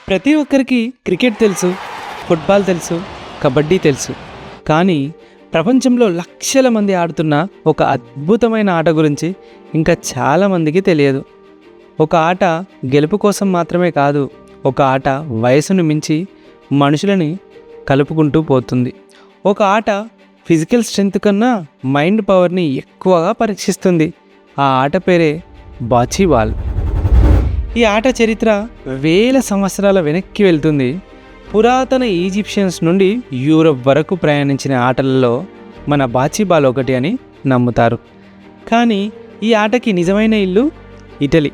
ప్రతి ఒక్కరికి క్రికెట్ తెలుసు, ఫుట్బాల్ తెలుసు, కబడ్డీ తెలుసు. కానీ ప్రపంచంలో లక్షల మంది ఆడుతున్న ఒక అద్భుతమైన ఆట గురించి ఇంకా చాలామందికి తెలియదు. ఒక ఆట గెలుపు కోసం మాత్రమే కాదు, ఒక ఆట వయసును మించి మనుషులని కలుపుకుంటూ పోతుంది. ఒక ఆట ఫిజికల్ స్ట్రెంగ్త్ కన్నా మైండ్ పవర్ని ఎక్కువగా పరీక్షిస్తుంది. ఆ ఆట పేరే బాచీబాల్. ఈ ఆట చరిత్ర వేల సంవత్సరాల వెనక్కి వెళ్తుంది. పురాతన ఈజిప్షియన్స్ నుండి యూరప్ వరకు ప్రయాణించిన ఆటలలో మన బాచీబాల్ ఒకటి అని నమ్ముతారు. కానీ ఈ ఆటకి నిజమైన ఇల్లు ఇటలీ.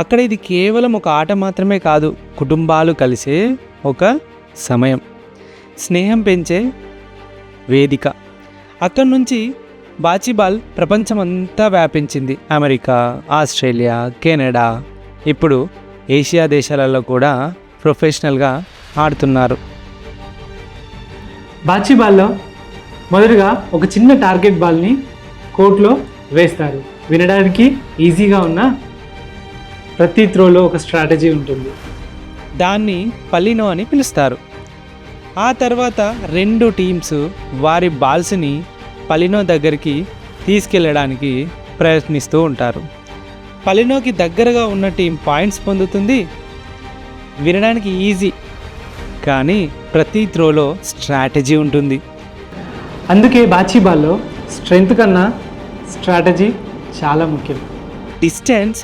అక్కడ ఇది కేవలం ఒక ఆట మాత్రమే కాదు, కుటుంబాలు కలిసే ఒక సమయం, స్నేహం పెంచే వేదిక. అక్కడి నుంచి బాచీబాల్ ప్రపంచమంతా వ్యాపించింది. అమెరికా, ఆస్ట్రేలియా, కెనడా, ఇప్పుడు ఏషియా దేశాలలో కూడా ప్రొఫెషనల్గా ఆడుతున్నారు. బాచీబాల్లో మొదటగా ఒక చిన్న టార్గెట్ బాల్ని కోర్టులో వేస్తారు. వినడానికి ఈజీగా ఉన్న ప్రతి త్రోలో ఒక స్ట్రాటజీ ఉంటుంది. దాన్ని పల్లినో అని పిలుస్తారు. ఆ తర్వాత రెండు టీమ్స్ వారి బాల్స్ని పల్లినో దగ్గరికి తీసుకెళ్ళడానికి ప్రయత్నిస్తూ ఉంటారు. పల్లినోకి దగ్గరగా ఉన్న టీం పాయింట్స్ పొందుతుంది. వినడానికి ఈజీ, కానీ ప్రతి త్రోలో స్ట్రాటజీ ఉంటుంది. అందుకే బాచీబాల్లో స్ట్రెంగ్త్ కన్నా స్ట్రాటజీ చాలా ముఖ్యం. Distance,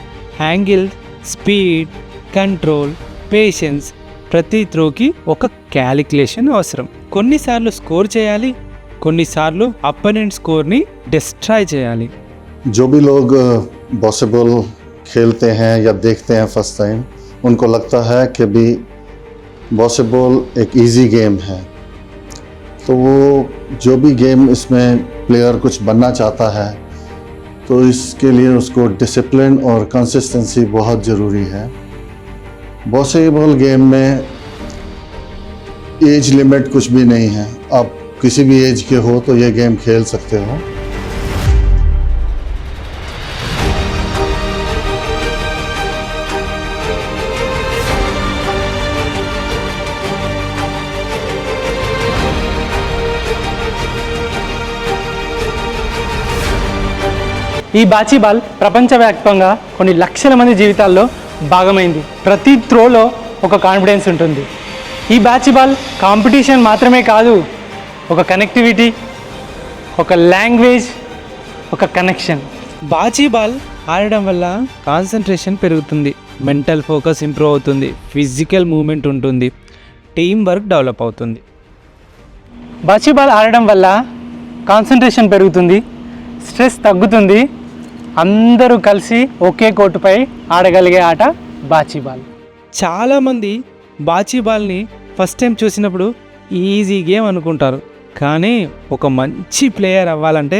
angle, speed, control, patience, ప్రతి త్రోకి ఒక క్యాలిక్యులేషన్ అవసరం. కొన్నిసార్లు స్కోర్ చేయాలి, కొన్నిసార్లు అపోనెంట్ స్కోర్ని డిస్ట్రాయ్ చేయాలి. जो भी लोग बास्केटबॉल खेलते हैं या देखते हैं फर्स्ट टाइम, उनको लगता है कि भी बास्केटबॉल एक इजी गेम है. तो वो जो भी गेम इसमें प्लेयर कुछ बनना चाहता है तो इसके लिए उसको डिसिप्लिन और कंसिस्टेंसी बहुत ज़रूरी है. बास्केटबॉल गेम में एज लिमिट कुछ भी नहीं है. आप किसी भी एज के हो तो ये गेम खेल सकते हो. ఈ బాచీబాల్ ప్రపంచవ్యాప్తంగా కొన్ని లక్షల మంది జీవితాల్లో భాగమైంది. ప్రతి త్రోలో ఒక కాన్ఫిడెన్స్ ఉంటుంది. ఈ బాచీబాల్ కాంపిటీషన్ మాత్రమే కాదు, ఒక కనెక్టివిటీ, ఒక లాంగ్వేజ్, ఒక కనెక్షన్. బాచీబాల్ ఆడడం వల్ల కాన్సన్ట్రేషన్ పెరుగుతుంది, మెంటల్ ఫోకస్ ఇంప్రూవ్ అవుతుంది, ఫిజికల్ మూమెంట్ ఉంటుంది, టీం వర్క్ డెవలప్ అవుతుంది. బాచీబాల్ ఆడడం వల్ల కాన్సన్ట్రేషన్ పెరుగుతుంది, స్ట్రెస్ తగ్గుతుంది, అందరూ కలిసి ఒకే కోర్టుపై ఆడగలిగే ఆట బాచీబాల్. చాలామంది బాచీబాల్ని ఫస్ట్ టైం చూసినప్పుడు ఈజీ గేమ్ అనుకుంటారు. కానీ ఒక మంచి ప్లేయర్ అవ్వాలంటే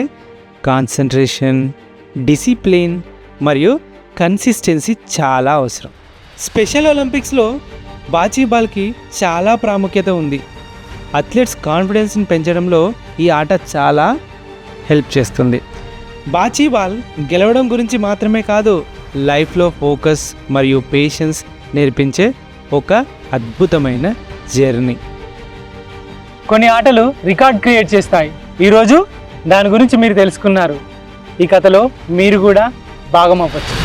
కాన్సన్ట్రేషన్, డిసిప్లిన్ మరియు కన్సిస్టెన్సీ చాలా అవసరం. స్పెషల్ ఒలింపిక్స్లో బాచీబాల్కి చాలా ప్రాముఖ్యత ఉంది. అథ్లెట్స్ కాన్ఫిడెన్స్ని పెంచడంలో ఈ ఆట చాలా హెల్ప్ చేస్తుంది. బాచీబాల్ గెలవడం గురించి మాత్రమే కాదు, లైఫ్లో ఫోకస్ మరియు పేషెన్స్ నేర్పించే ఒక అద్భుతమైన జర్నీ. కొన్ని ఆటలు రికార్డ్ క్రియేట్ చేస్తాయి. ఈరోజు దాని గురించి మీరు తెలుసుకున్నారు. ఈ కథలో మీరు కూడా భాగం అవ్వచ్చు.